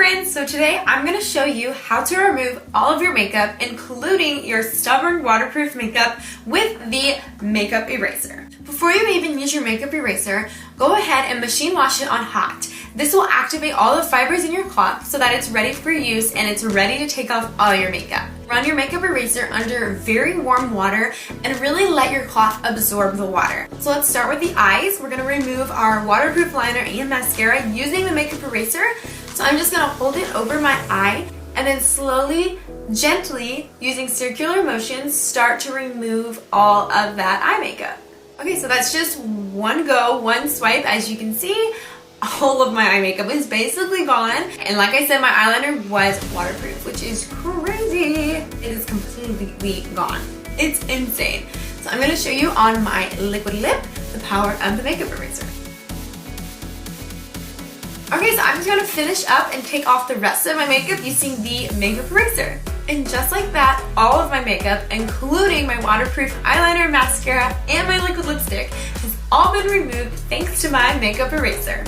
friends, so today I'm going to show you how to remove all of your makeup, including your stubborn waterproof makeup, with the makeup eraser. Before you even use your makeup eraser, go ahead and machine wash it on hot. This will activate all the fibers in your cloth so that it's ready for use and it's ready to take off all your makeup. Run your makeup eraser under very warm water and really let your cloth absorb the water. So let's start with the eyes. We're going to remove our waterproof liner and mascara using the makeup eraser. So I'm just going to hold it over my eye and then slowly, gently, using circular motions, start to remove all of that eye makeup. Okay, so that's just one go, one swipe. As you can see, all of my eye makeup is basically gone. And like I said, my eyeliner was waterproof, which is crazy. It is completely gone. It's insane. So I'm going to show you on my liquid lip the power of the makeup eraser. Okay, so I'm just going to finish up and take off the rest of my makeup using the makeup eraser. And just like that, all of my makeup, including my waterproof eyeliner, mascara, and my liquid lipstick, has all been removed thanks to my makeup eraser.